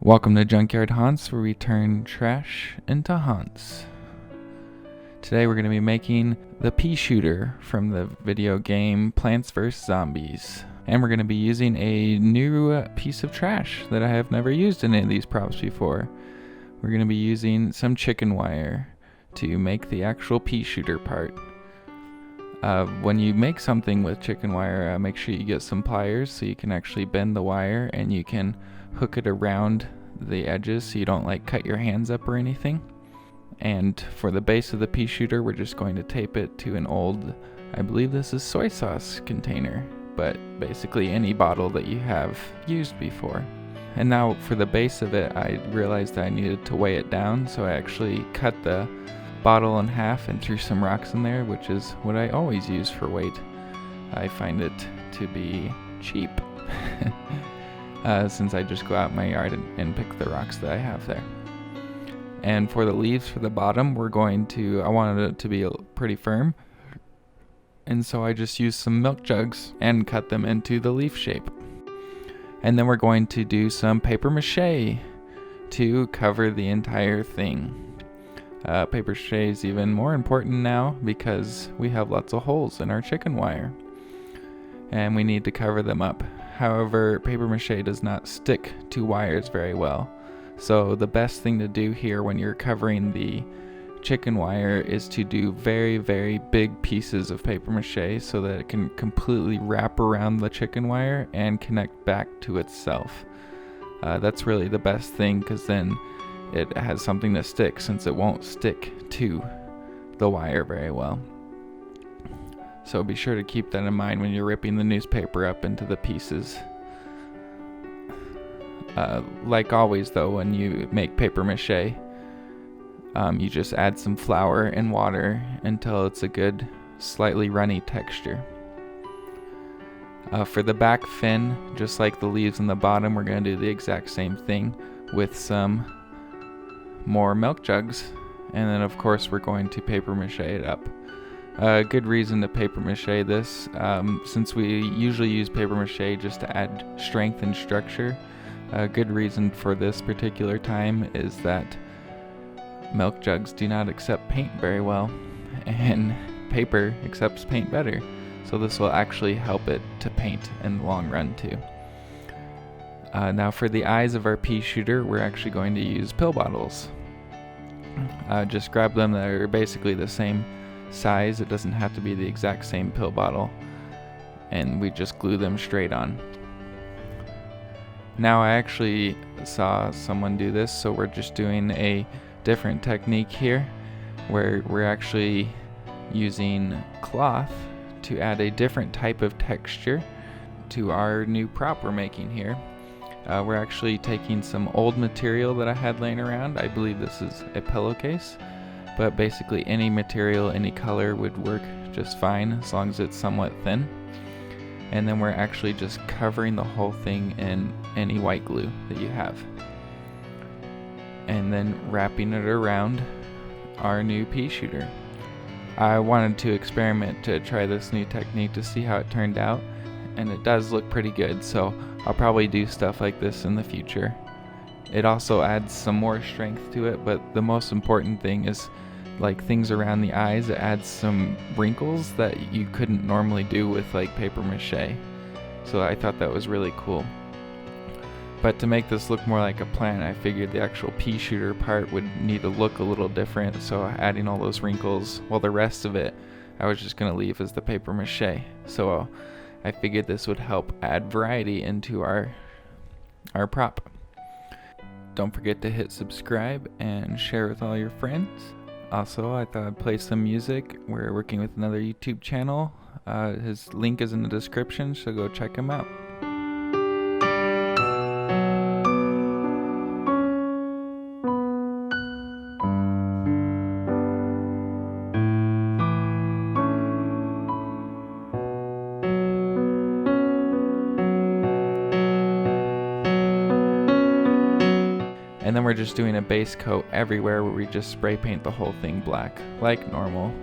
Welcome to Junkyard Haunts, where we turn trash into haunts. Today we're going to be making the pea shooter from the video game Plants vs. Zombies. And we're going to be using a new piece of trash that I have never used in any of these props before. We're going to be using some chicken wire to make the actual pea shooter part. When you make something with chicken wire, make sure you get some pliers so you can actually bend the wire and you can hook it around the edges so you don't cut your hands up or anything. And for the base of the pea shooter, we're just going to tape it to an old, I believe this is soy sauce container, but basically any bottle that you have used before. And now for the base of it, I realized that I needed to weigh it down, so I actually cut the bottle in half and threw some rocks in there, which is what I always use for weight. I find it to be cheap. Since I just go out in my yard and pick the rocks that I have there. And for the leaves for the bottom, I wanted it to be pretty firm. And so I just used some milk jugs and cut them into the leaf shape. And then we're going to do some paper-mache to cover the entire thing. Paper-mache is even more important now because we have lots of holes in our chicken wire. And we need to cover them up. However, paper-mache does not stick to wires very well. So the best thing to do here when you're covering the chicken wire is to do very, very big pieces of paper-mache so that it can completely wrap around the chicken wire and connect back to itself. That's really the best thing because then it has something to stick, since it won't stick to the wire very well. So be sure to keep that in mind when you're ripping the newspaper up into the pieces. Like always though, when you make paper-mache, you just add some flour and water until it's a good, slightly runny texture. For the back fin, just like the leaves on the bottom, we're going to do the exact same thing with some more milk jugs. And then of course we're going to paper-mache it up. A good reason to paper-mache this, since we usually use paper-mache just to add strength and structure. A good reason for this particular time is that milk jugs do not accept paint very well, and paper accepts paint better. So this will actually help it to paint in the long run too. Now for the eyes of our pea shooter, we're actually going to use pill bottles. Just grab them that are basically the same size. It doesn't have to be the exact same pill bottle, and we just glue them straight on. Now I actually saw someone do this, so we're just doing a different technique here where we're actually using cloth to add a different type of texture to our new prop we're making here. We're actually taking some old material that I had laying around. I believe this is a pillowcase. But basically any material, any color would work just fine as long as it's somewhat thin. And then we're actually just covering the whole thing in any white glue that you have. And then wrapping it around our new pea shooter. I wanted to experiment to try this new technique to see how it turned out. And it does look pretty good, so I'll probably do stuff like this in the future. It also adds some more strength to it, but the most important thing is things around the eyes. It adds some wrinkles that you couldn't normally do with paper-mache. So I thought that was really cool. But to make this look more like a plant, I figured the actual pea shooter part would need to look a little different, so adding all those wrinkles, while the rest of it I was just going to leave as the paper-mache. So I figured this would help add variety into our prop. Don't forget to hit subscribe and share with all your friends. Also, I thought I'd play some music. We're working with another YouTube channel. His link is in the description, so go check him out. And then we're just doing a base coat everywhere where we just spray paint the whole thing black, like normal.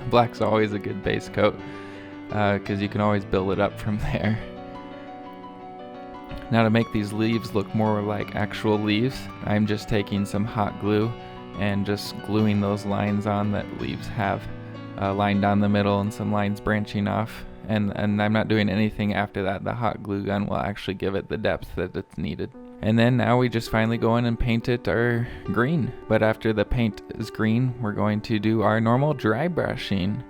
Black's always a good base coat because you can always build it up from there. Now to make these leaves look more like actual leaves, I'm just taking some hot glue and just gluing those lines on that leaves have, a line down the middle and some lines branching off. And I'm not doing anything after that. The hot glue gun will actually give it the depth that it's needed. And then now we just finally go in and paint it our green. But after the paint is green, we're going to do our normal dry brushing,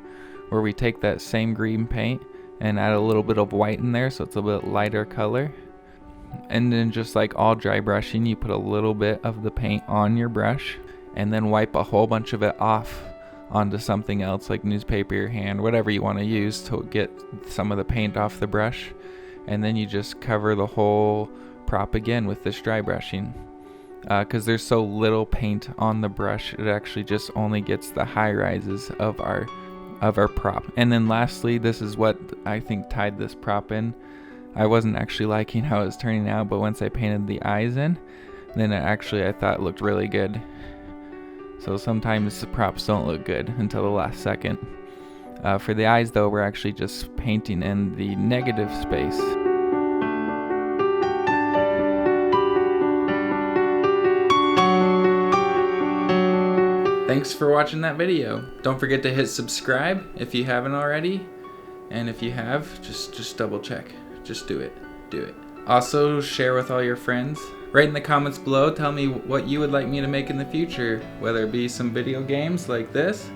where we take that same green paint and add a little bit of white in there so it's a bit lighter color. And then just like all dry brushing, you put a little bit of the paint on your brush and then wipe a whole bunch of it off onto something else like newspaper, your hand, whatever you want to use to get some of the paint off the brush. And then you just cover the whole prop again with this dry brushing. Because there's so little paint on the brush, it actually just only gets the high rises of our prop. And then lastly, this is what I think tied this prop in. I wasn't actually liking how it was turning out, but once I painted the eyes in, then I thought it looked really good. So sometimes the props don't look good until the last second. For the eyes though, we're actually just painting in the negative space. Thanks for watching that video. Don't forget to hit subscribe if you haven't already. And if you have, just double check. Just do it. Do it. Also, share with all your friends. Write in the comments below, tell me what you would like me to make in the future, whether it be some video games like this,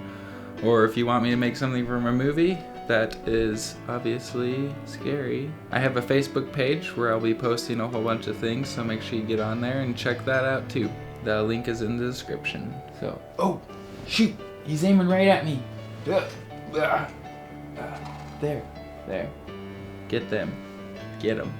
or if you want me to make something from a movie that is obviously scary. I have a Facebook page where I'll be posting a whole bunch of things, so make sure you get on there and check that out too. The link is in the description. So, oh, shoot, he's aiming right at me. There. Get them. Get them.